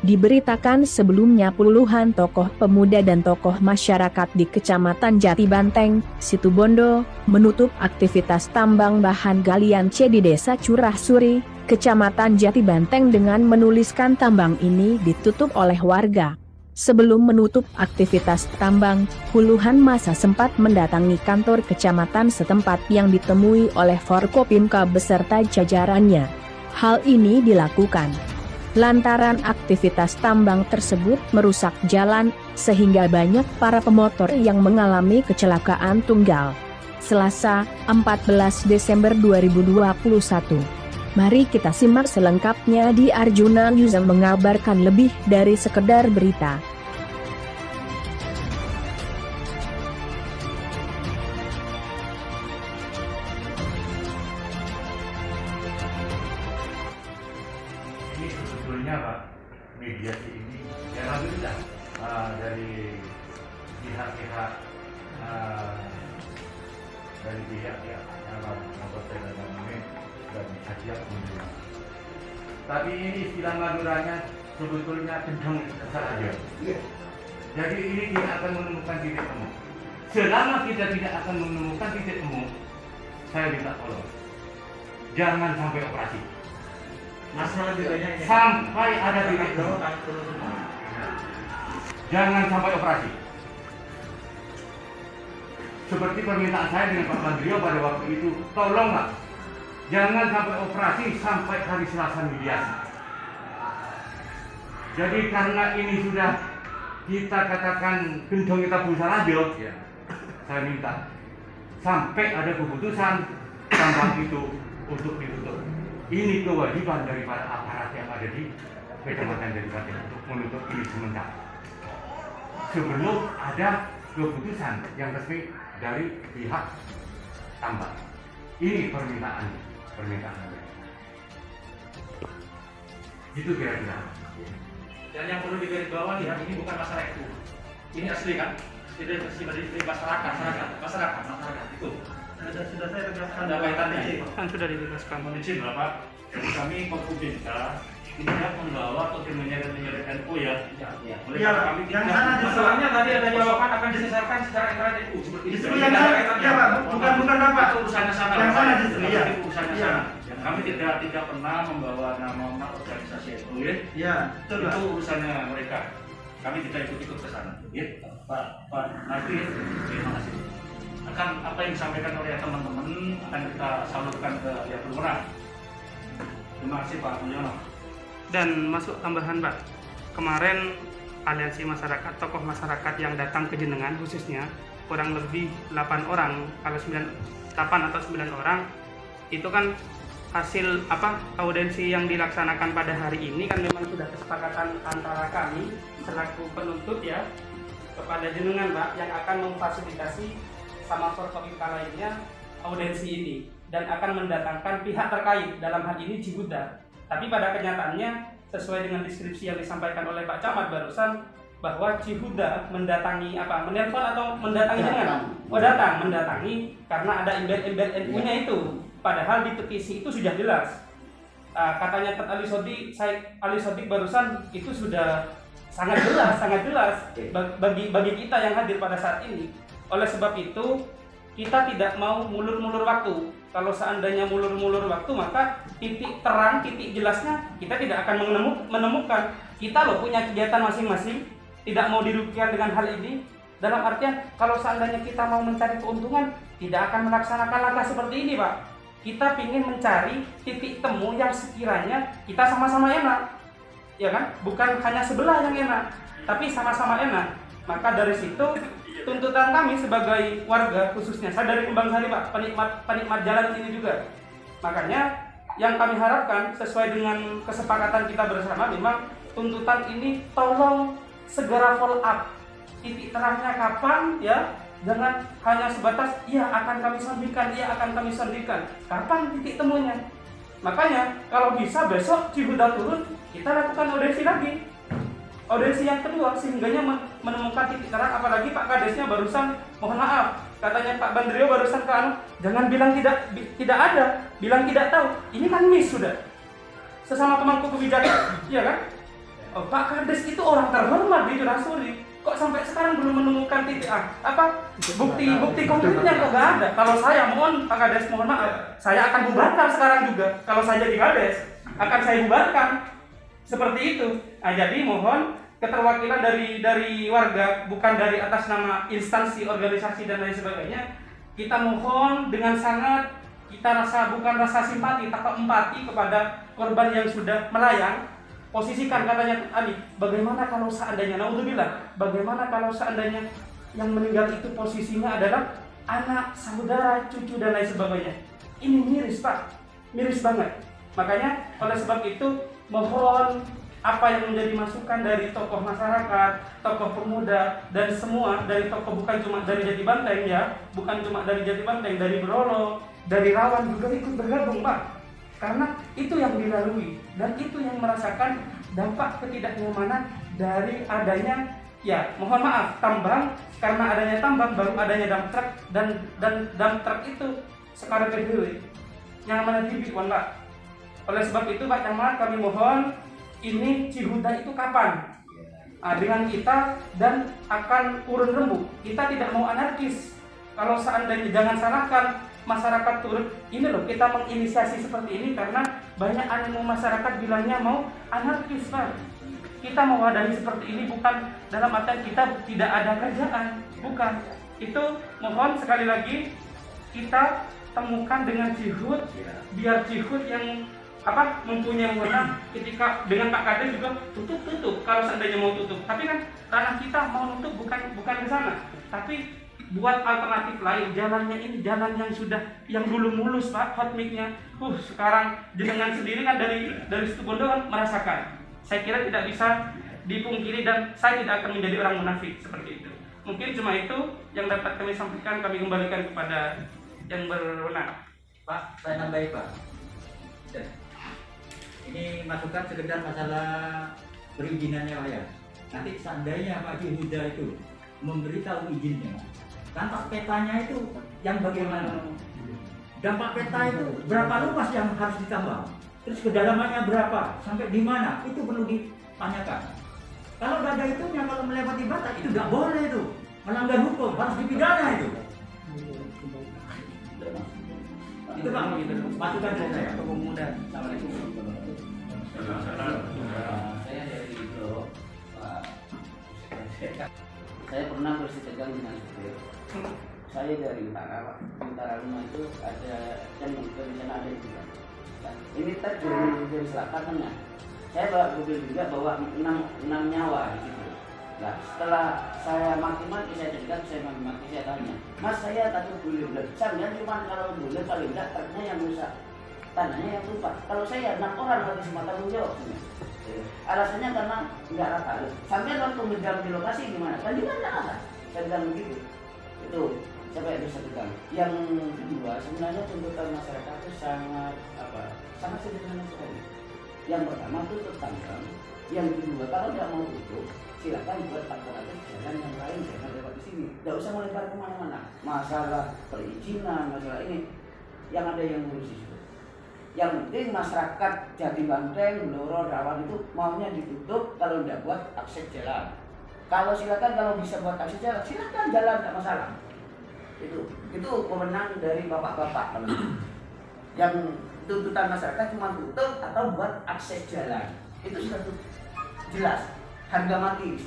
Diberitakan sebelumnya puluhan tokoh pemuda dan tokoh masyarakat di Kecamatan Jati Banteng, Situbondo, menutup aktivitas tambang bahan galian C di Desa Curah Suri, Kecamatan Jati Banteng dengan menuliskan tambang ini ditutup oleh warga. Sebelum menutup aktivitas tambang, puluhan massa sempat mendatangi kantor kecamatan setempat yang ditemui oleh Forkopimka beserta jajarannya. Hal ini dilakukan lantaran aktivitas tambang tersebut merusak jalan, sehingga banyak para pemotor yang mengalami kecelakaan tunggal. Selasa, 14 Desember 2021. Mari kita simak selengkapnya di Arjuna News yang mengabarkan lebih dari sekedar berita. Ini sebetulnya Pak, mediasi ini ya alhamdulillah dari pihak-pihak anggota dan siap menerima. Tapi ini istilah Maduranya sebetulnya cenderung kesal aja. Jadi ini tidak akan menemukan titik temu. Selama kita tidak akan menemukan titik temu, saya minta tolong jangan sampai operasi. Masalah bedanya Sampai ada titik temu. Jangan sampai operasi. Seperti permintaan saya dengan Pak Mandrio pada waktu itu, tolonglah jangan sampai operasi sampai hari Selasa mediasi. Jadi karena ini sudah kita katakan gendong kita berusaha radio, saya minta sampai ada keputusan tambang itu untuk ditutup. Ini kewajiban daripada aparat yang ada di Kecamatan Jati Banteng untuk menutup ini sementara. Sebelum ada keputusan yang resmi dari pihak tambang. Ini permintaan. Itu kira-kira. Dan yang perlu digarisbawahi ya, ini bukan masalah itu. Ini asli kan? Tidak bersih dari masyarakat itu. Sudah saya tegaskan ada kaitannya. Kan sudah ditegaskan. Mohon izin Bapak, kami Forkopimka tidak membawa atau menyeret NU ya. Oleh karena kami yang sana masalahnya tadi ada jawaban akan diselesaikan secara internal NU seperti itu. Justru yang sana, ya Pak, bukan Bapak. Itu urusannya sana. Yang sana justru ya. Urusannya sana. Kami tidak pernah membawa nama organisasi NU ya. Ya, betul Pak. Itu urusannya mereka. Kami tidak ikut ke sana. Ya, Pak Nardi, terima kasih. Akan apa yang disampaikan oleh teman-teman akan kita salurkan ke yang berwenang. Terima kasih Pak Mulyono. Dan masuk tambahan Pak, kemarin aliansi masyarakat, tokoh masyarakat yang datang ke Jenengan khususnya kurang lebih 8 orang, kalau 8 atau 9 orang itu kan hasil audiensi yang dilaksanakan pada hari ini kan memang sudah kesepakatan antara kami selaku penuntut ya kepada Jenengan Pak yang akan memfasilitasi sama Forkopimka lainnya audiensi ini dan akan mendatangkan pihak terkait dalam hal ini Cihuda. Tapi pada kenyataannya sesuai dengan deskripsi yang disampaikan oleh Pak Camat barusan bahwa Cihuda mendatangi menelpon atau mendatangi Jenengan? Oh mendatangi karena ada embel-embel NU-nya itu. Padahal di petisi itu sudah jelas. Katanya Tat Ali Sodik barusan itu sudah sangat jelas bagi kita yang hadir pada saat ini. Oleh sebab itu kita tidak mau mulur-mulur waktu. Kalau seandainya mulur-mulur waktu maka titik terang, titik jelasnya kita tidak akan menemukan. Kita loh punya kegiatan masing-masing, tidak mau dirugikan dengan hal ini. Dalam artian kalau seandainya kita mau mencari keuntungan, tidak akan melaksanakan langkah seperti ini Pak. Kita ingin mencari titik temu yang sekiranya kita sama-sama enak, ya kan? Bukan hanya sebelah yang enak, tapi sama-sama enak. Maka dari situ tuntutan kami sebagai warga, khususnya saya dari Kembang Sari Pak, penikmat jalan ini juga. Makanya yang kami harapkan sesuai dengan kesepakatan kita bersama, memang tuntutan ini tolong segera follow up. Titik terangnya kapan ya? Jangan hanya sebatas iya akan kami sondikan. Kapan titik temunya? Makanya kalau bisa besok Cihuda turun, kita lakukan audiensi lagi. Audiensi yang kedua sehingganya menemukan titik terang, apalagi Pak Kadesnya barusan mohon maaf katanya Pak Bandrio barusan jangan bilang tidak ada, bilang tidak tahu. Ini kan miss sudah sesama pemangku kebijakan, iya kan? Pak Kades itu orang terhormat di Curasuri. Kok sampai sekarang belum menemukan titik bukti konkretnya kok nggak ada. Kalau saya mohon Pak Kades, mohon maaf, saya akan bubarkan sekarang juga. Kalau saya jadi Kades, akan saya bubarkan seperti itu. Nah, jadi mohon keterwakilan dari warga, bukan dari atas nama instansi, organisasi dan lain sebagainya. Kita mohon dengan sangat, kita bukan rasa simpati, tapi empati kepada korban yang sudah melayang. Posisikan katanya Ali, bagaimana kalau seandainya, naudzubillah, bagaimana kalau seandainya yang meninggal itu posisinya adalah anak, saudara, cucu dan lain sebagainya. Ini miris Pak, miris banget. Makanya oleh sebab itu mohon apa yang menjadi masukan dari tokoh masyarakat, tokoh pemuda dan semua dari tokoh, bukan cuma dari Jati Banteng ya, bukan cuma dari Jati Banteng, dari Berolo, dari Rawan juga ikut bergabung Pak. Karena itu yang dilalui dan itu yang merasakan dampak ketidaknyamanan dari adanya, ya mohon maaf, tambang. Karena adanya tambang baru adanya dump truck, dan dump truck itu sekarang kedua yang mana dibikon Pak. Oleh sebab itu Pak Camat, kami mohon ini Cihuda itu kapan? Dengan kita dan akan urun rembuk. Kita tidak mau anarkis. Kalau seandainya, jangan salahkan masyarakat turut ini loh, kita menginisiasi seperti ini karena banyak animo masyarakat bilangnya mau anarkis Pak. Kita mewadahi seperti ini bukan dalam artian kita tidak ada kerjaan, bukan. Itu mohon sekali lagi kita temukan dengan Cihud, biar Cihud yang mempunyai wewenang. Ketika dengan Pak Kades juga tutup kalau seandainya mau tutup. Tapi kan ranah kita mau nutup bukan ke sana, tapi buat alternatif lain. Jalannya ini jalan yang sudah, yang dulu mulus Pak, hot mic-nya. Sekarang jenengan sendiri kan dari Situbondo kan merasakan. Saya kira tidak bisa dipungkiri dan saya tidak akan menjadi orang munafik seperti itu. Mungkin cuma itu yang dapat kami sampaikan, kami kembalikan kepada yang berwenang. Pak, saya nambahin Pak. Ini masukan sekedar masalah perizinannya Pak ya. Nanti seandainya Pak Cihuda itu memberitahu izinnya, dampak petanya itu yang bagaimana? Dampak peta itu berapa luas yang harus ditambah? Terus kedalamannya berapa? Sampai di mana? Itu perlu ditanyakan. Kalau nggak ada itunya, kalau melewati batas itu nggak boleh itu, melanggar hukum, harus dipidana itu. Itu Pak, masukan dari saya. Pemuda. Assalamualaikum. Saya dari Bro, Pak. Saya pernah bersitegang dengan supir. Saya dari utara, Pak. Di utara rumah itu ada yang di sana ada juga. Nah, ini tadi dari selatan tengah. Saya bawa mobil juga, bawa 6 nyawa di situ. Nah, setelah saya maki-maki, saya dekat, saya maki-maki, saya tanya, Mas, saya takut boleh belecam ya, cuma kalau boleh paling enggak truknya yang rusak, tanahnya yang rusak. Kalau saya 6 orang lagi semua tanggung jawab. Alasannya karena enggak rata. Sampai waktu menjam di lokasi gimana? Kan juga enggak rata. Saya bilang begitu. Itu sampai bisa tegang. Yang kedua, sebenarnya tuntutan masyarakat itu sangat sederhana sekali. Yang pertama tutup tambang. Yang kedua, kalau tidak mau tutup, silakan buat alternatif jalan yang lain, jangan lewat di sini. Tidak usah melebar kemana-mana. Masalah perizinan, masalah ini, yang ada yang ngurus itu. Yang penting masyarakat Jati Banteng, Blora, Rawan itu maunya ditutup kalau tidak buat akses jalan. Kalau silakan, kalau bisa buat akses jalan, silakan jalan, tidak masalah. Itu kewenangan dari bapak-bapak. Yang tuntutan masyarakat cuma tutup atau buat akses jalan, itu sudah jelas. Harga mati.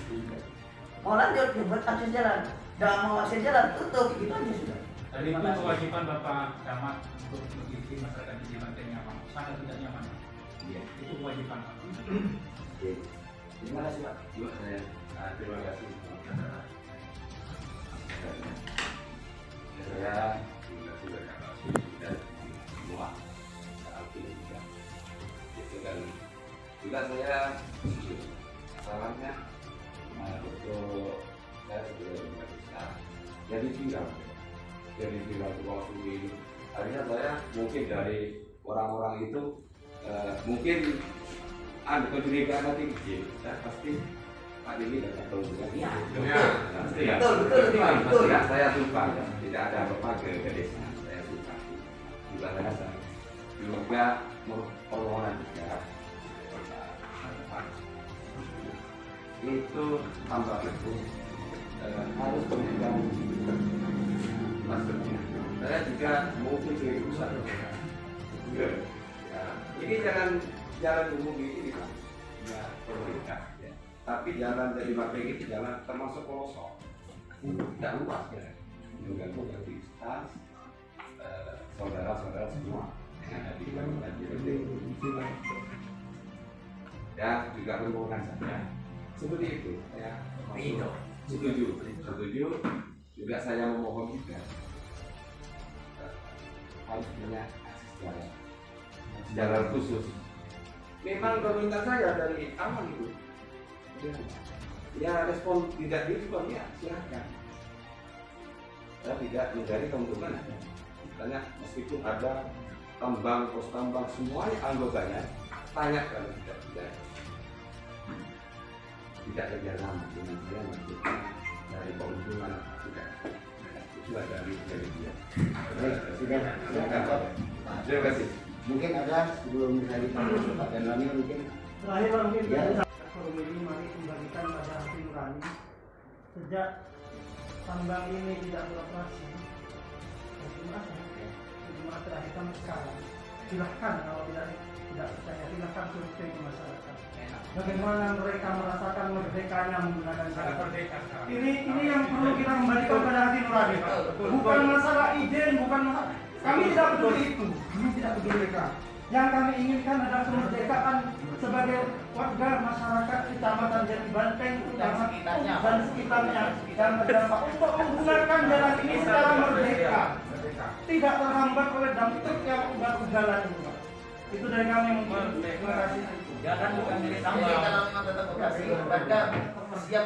Mau lanjut buat akses jalan, jangan mau akses jalan tutup, itu aja sudah. Tadi itu kewajiban Bapak Camat untuk mengisi masyarakat di Banteng nyaman, sangat tidak nyaman. Iya, itu kewajiban. Terima kasih Pak. Terima kasih. Saya sudah kasih semua juga. Itu kan juga saya masalahnya untuk saya sudah bisa jadi viral waktu ini. Akhirnya saya mungkin dari orang-orang itu mungkin ada kecurigaan tinggi. Saya pasti Pak Dini tidak tahu juga. Iya. Betul. Saya suka ya. Tidak ada apa-apa ke desa. Saya suka. Juga saya juga permohonan juga. itu tambang itu harus memegang maksudnya. Saya juga mungkin dari pusat. Ya. Ini jalan umum ini ya pemerintah. Ya. Tapi jalan dari Mapegi itu jalan termasuk pelosok, tidak luas ya. Mengganggu aktivitas saudara-saudara semua yang ada di bangunan ya, juga lingkungan saja seperti itu ya. Setuju juga. Saya memohon juga harus punya akses jalan khusus. Memang permintaan saya dari awal itu ya, respon tidak direspon ya silahkan. Saya tidak mencari keuntungan ya. Misalnya meskipun ada tambang, pos tambang, semuanya anggotanya tanya kalau tidak kerjasama dengan saya maksudnya dari keuntungan tidak itu dari dia. Terima kasih. Mungkin ada sebelum saya dipanggil Pak dan Lani mungkin Terakhir Pak, mungkin ya. forum ini mari kembalikan pada hati nurani. Sejak tambang ini tidak beroperasi, Jumat terakhir sampai sekarang, silahkan kalau tidak percaya, silahkan survei ke masyarakat. Bagaimana mereka merasakan merdekanya menggunakan cara merdeka. Ini yang perlu kita kembalikan pada hati nurani. Bukan masalah ide, bukan masalah. Kami tidak peduli itu, kami tidak peduli mereka. Yang kami inginkan adalah kemerdekaan sebagai warga masyarakat Kecamatan Jati Banteng dan sekitarnya yang terdampak untuk menggunakan jalan ini secara merdeka, tidak terhambat oleh truk yang ugal-ugalan itu. Itu dari kami. Terima kasih. Jangan bukan milik tambang. Kalau memang tetap operasi, warga siap.